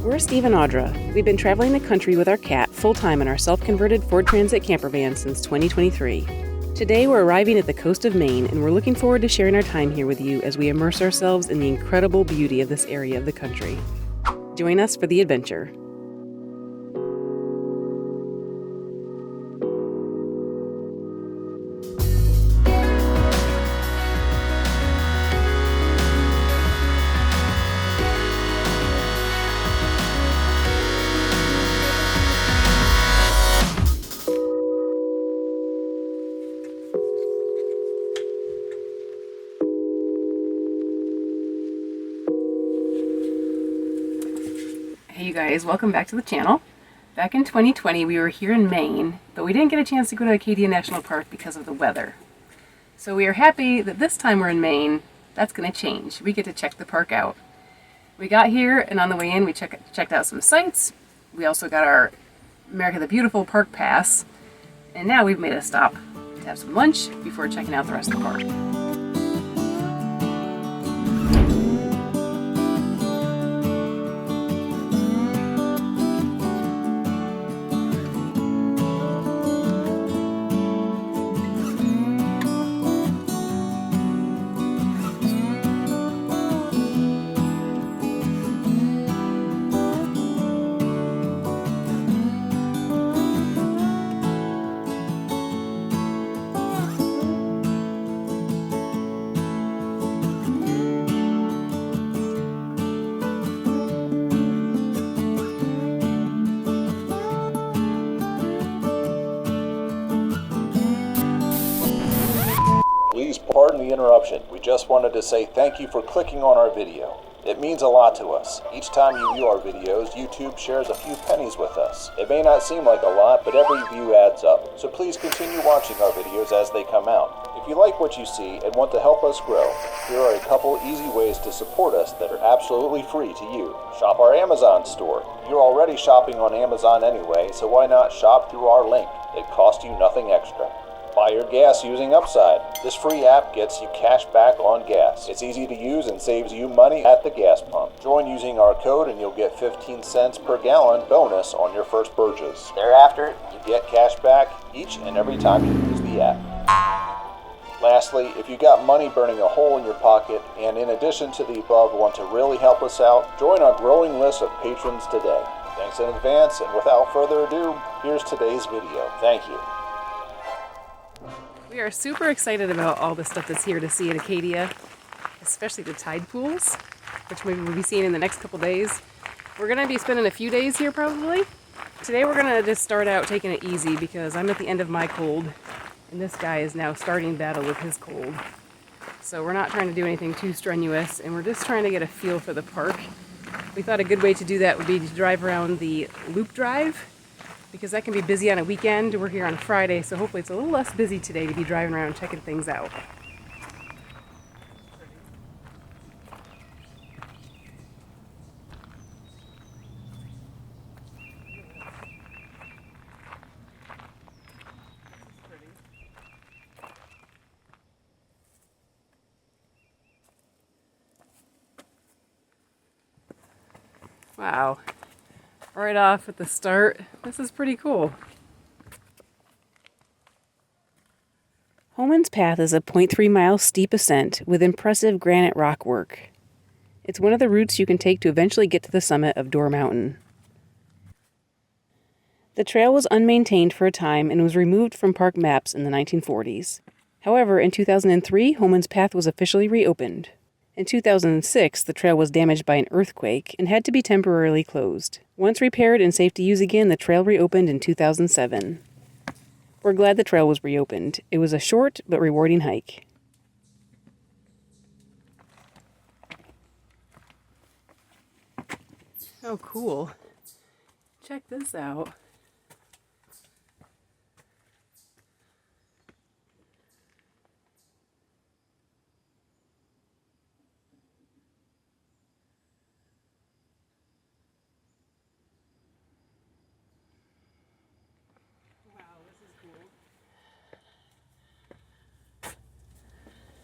We're Steve and Audra. We've been traveling the country with our cat full-time in our self-converted Ford Transit camper van since 2023. Today we're arriving at the coast of Maine, and we're looking forward to sharing our time here with you as we immerse ourselves in the incredible beauty of this area of the country. Join us for the adventure. Hey you guys, welcome back to the channel. Back in 2020 we were here in Maine, but we didn't get a chance to go to Acadia National Park because of the weather. So we are happy that this time we're in Maine, that's going to change. We get to check the park out. We got here and on the way in we checked out some sights. We also got our America the Beautiful Park Pass, and now we've made a stop to have some lunch before checking out the rest of the park. Please pardon the interruption. We just wanted to say thank you for clicking on our video. It means a lot to us. Each time you view our videos, YouTube shares a few pennies with us. It may not seem like a lot, but every view adds up. So please continue watching our videos as they come out. If you like what you see and want to help us grow, here are a couple easy ways to support us that are absolutely free to you. Shop our Amazon store. You're already shopping on Amazon anyway, so why not shop through our link? It costs you nothing extra. Buy your gas using Upside. This free app gets you cash back on gas. It's easy to use and saves you money at the gas pump. Join using our code and you'll get 15 cents per gallon bonus on your first purchase. Thereafter, you get cash back each and every time you use the app. Lastly, if you got money burning a hole in your pocket and in addition to the above want to really help us out, join our growing list of patrons today. Thanks in advance, and without further ado, here's today's video. Thank you. We are super excited about all the stuff that's here to see at Acadia, especially the tide pools, which maybe we'll be seeing in the next couple days. We're going to be spending a few days here probably. Today we're going to just start out taking it easy because I'm at the end of my cold, and this guy is now starting battle with his cold. So we're not trying to do anything too strenuous, and we're just trying to get a feel for the park. We thought a good way to do that would be to drive around the loop drive, because that can be busy on a weekend. We're here on Friday, so hopefully it's a little less busy today to be driving around checking things out. Wow. Right off at the start, this is pretty cool. Homans Path is a 0.3-mile steep ascent with impressive granite rock work. It's one of the routes you can take to eventually get to the summit of Door Mountain. The trail was unmaintained for a time and was removed from park maps in the 1940s. However, in 2003, Homans Path was officially reopened. In 2006, the trail was damaged by an earthquake and had to be temporarily closed. Once repaired and safe to use again, the trail reopened in 2007. We're glad the trail was reopened. It was a short but rewarding hike. Oh, cool. Check this out.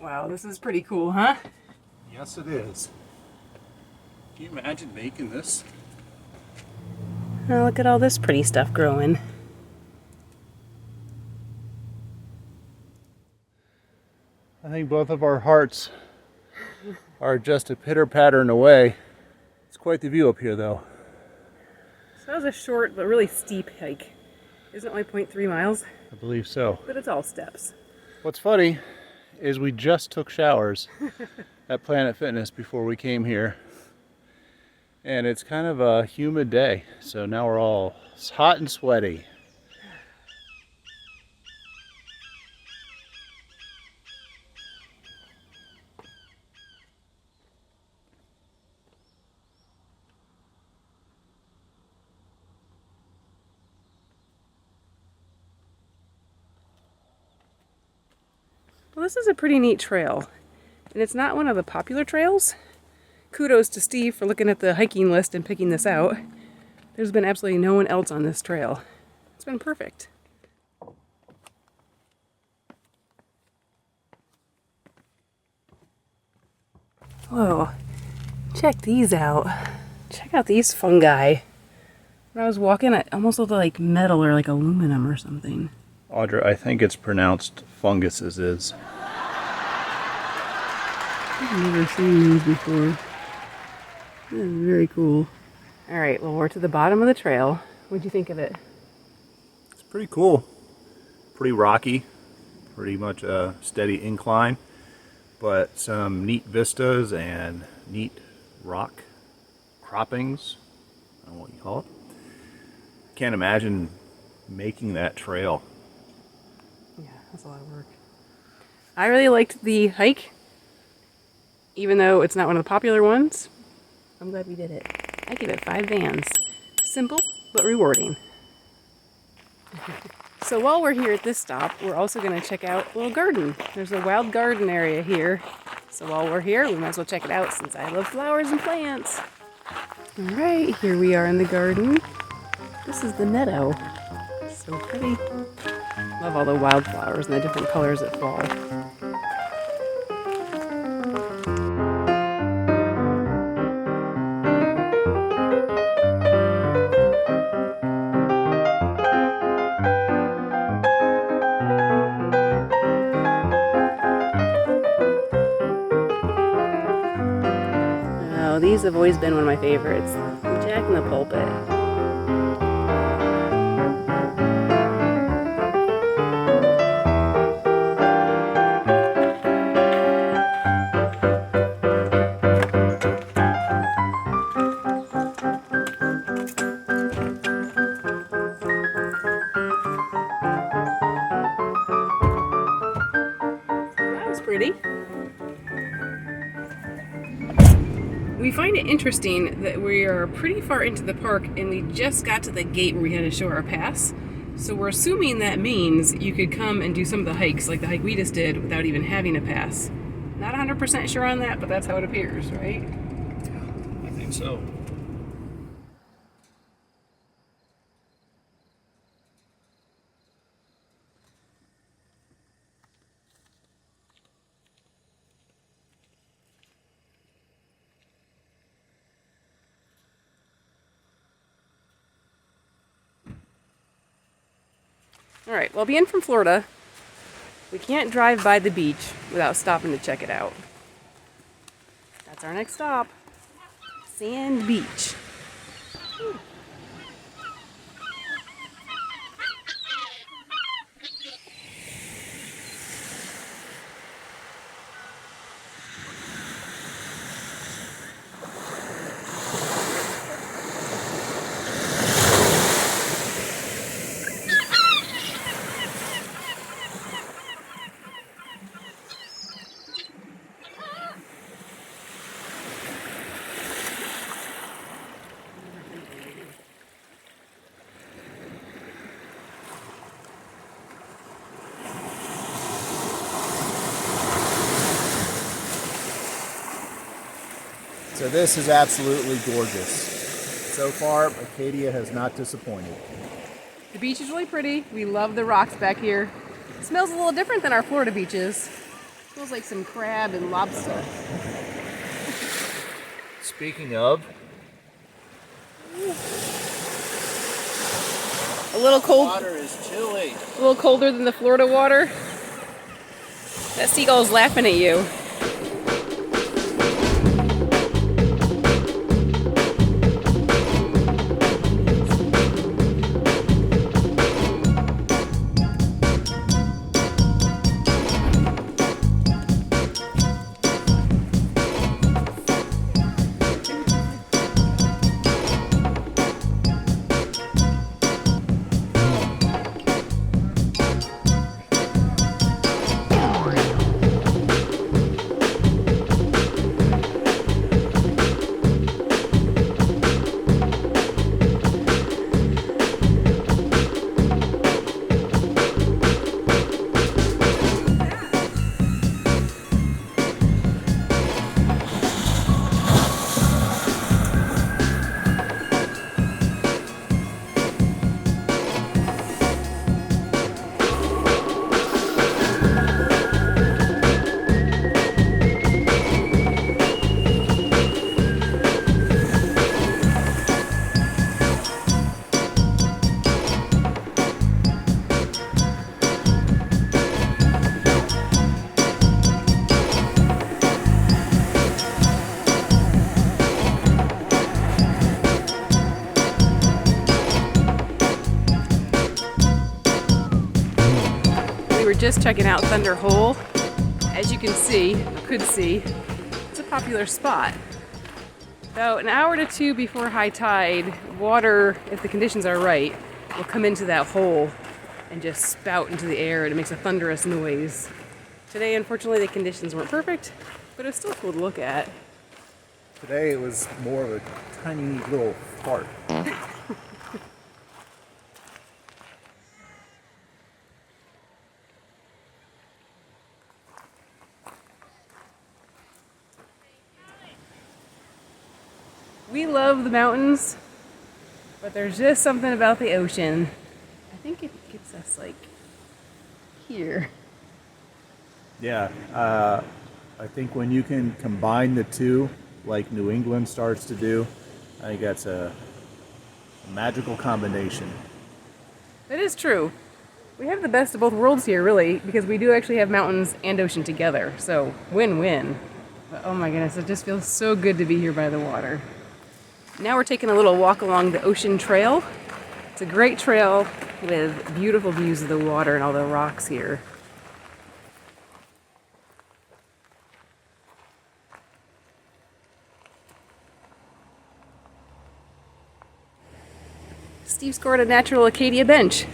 Wow, this is pretty cool, huh? Yes, it is. Can you imagine making this Oh, look at all this pretty stuff growing. I think both of our hearts are just a pitter-pattern away. It's quite the view up here, though. So that was a short but really steep hike. Isn't it only 0.3 miles? I believe so. But it's all steps. What's funny is we just took showers at Planet Fitness before we came here. And it's kind of a humid day, so now we're all hot and sweaty. Well, this is a pretty neat trail, and it's not one of the popular trails. Kudos to Steve for looking at the hiking list and picking this out. There's been absolutely no one else on this trail. It's been perfect. Whoa, check these out. Check out these fungi. When I was walking, it almost looked like metal or like aluminum or something. Audra, I think it's pronounced funguses. I've never seen these before. This is very cool. Alright, well, we're to the bottom of the trail. What'd you think of it? It's pretty cool. Pretty rocky. Pretty much a steady incline. But some neat vistas and neat rock croppings. I don't know what you call it. Can't imagine making that trail. Yeah, that's a lot of work. I really liked the hike, even though it's not one of the popular ones. I'm glad we did it. I give it 5 vans. Simple, but rewarding. So while we're here at this stop, we're also going to check out a little garden. There's a wild garden area here. So while we're here, we might as well check it out since I love flowers and plants. Alright, here we are in the garden. This is the meadow. So pretty. Love all the wildflowers and the different colors that fall. Oh, these have always been one of my favorites. Jack in the Pulpit. Pretty. We find it interesting that we are pretty far into the park and we just got to the gate where we had to show our pass. So we're assuming that means you could come and do some of the hikes, like the hike we just did, without even having a pass. Not 100% sure on that, but that's how it appears, right? I think so. Alright, well, being from Florida, we can't drive by the beach without stopping to check it out. That's our next stop. Sand Beach. So this is absolutely gorgeous. So far, Acadia has not disappointed. The beach is really pretty. We love the rocks back here. It smells a little different than our Florida beaches. It smells like some crab and lobster. Speaking of, little cold. Water is chilly. A little colder than the Florida water. That seagull's laughing at you. Just checking out Thunder Hole. As you can see, or could see, it's a popular spot. About an hour to two before high tide, water, if the conditions are right, will come into that hole and just spout into the air, and it makes a thunderous noise. Today, unfortunately, the conditions weren't perfect, but it was still cool to look at. Today it was more of a tiny little fart. We love the mountains, but there's just something about the ocean. I think it gets us like here. Yeah, I think when you can combine the two, like New England starts to do, I think that's a magical combination. That is true. We have the best of both worlds here, really, because we do actually have mountains and ocean together. So win-win. But oh my goodness, it just feels so good to be here by the water. Now we're taking a little walk along the ocean trail. It's a great trail with beautiful views of the water and all the rocks here. Steve scored a natural Acadia bench.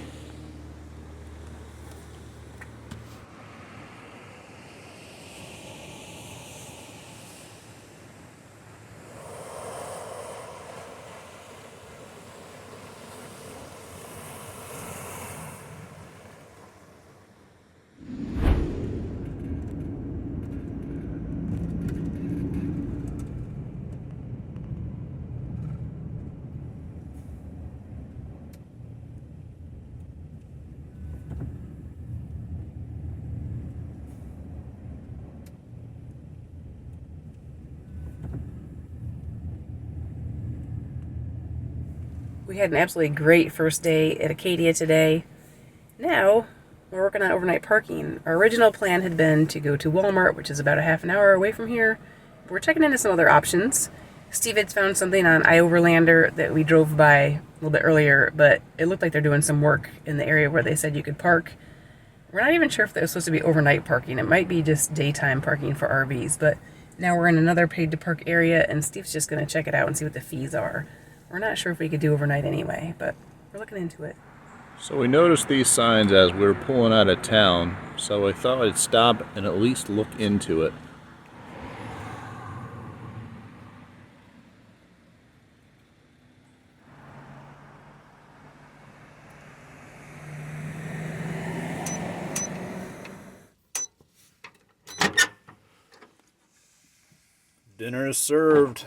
We had an absolutely great first day at Acadia today. Now, we're working on overnight parking. Our original plan had been to go to Walmart, which is about a half an hour away from here. We're checking into some other options. Steve had found something on iOverlander that we drove by a little bit earlier, but it looked like they're doing some work in the area where they said you could park. We're not even sure if that was supposed to be overnight parking. It might be just daytime parking for RVs, but now we're in another paid to park area, and Steve's just going to check it out and see what the fees are. We're not sure if we could do overnight anyway, but we're looking into it. So we noticed these signs as we were pulling out of town, so I thought I'd stop and at least look into it. Dinner is served.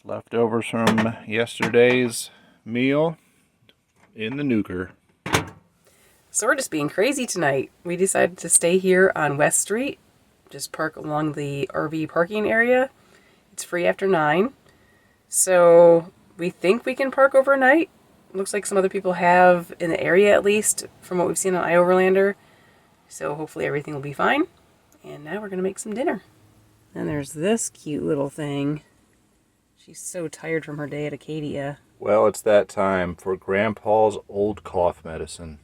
Leftovers from yesterday's meal in the nuker. So we're just being crazy tonight. We decided to stay here on West Street, just park along the RV parking area. It's free after 9. So we think we can park overnight, looks like some other people have in the area, at least from what we've seen on iOverlander. So hopefully everything will be fine. And now we're going to make some dinner. And there's this cute little thing. She's so tired from her day at Acadia. Well, it's that time for Grandpa's old cough medicine.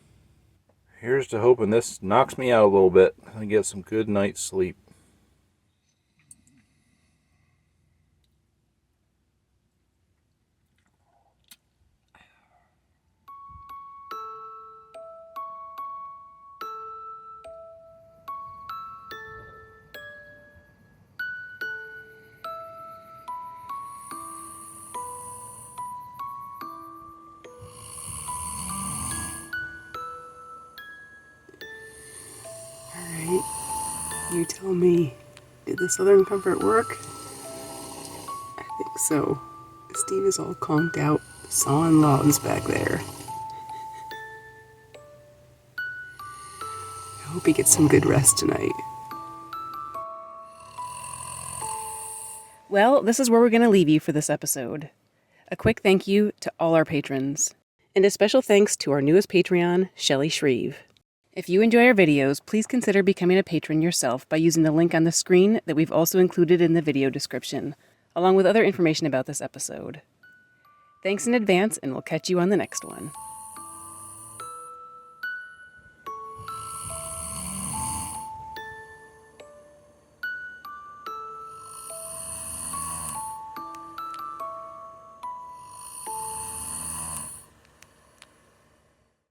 Here's to hoping this knocks me out a little bit and I get some good night's sleep. Alright, you tell me, did the Southern Comfort work? I think so. Steve is all conked out, sawing logs back there. I hope he gets some good rest tonight. Well, this is where we're going to leave you for this episode. A quick thank you to all our patrons. And a special thanks to our newest Patreon, Shelly Shreve. If you enjoy our videos, please consider becoming a patron yourself by using the link on the screen that we've also included in the video description, along with other information about this episode. Thanks in advance, and we'll catch you on the next one.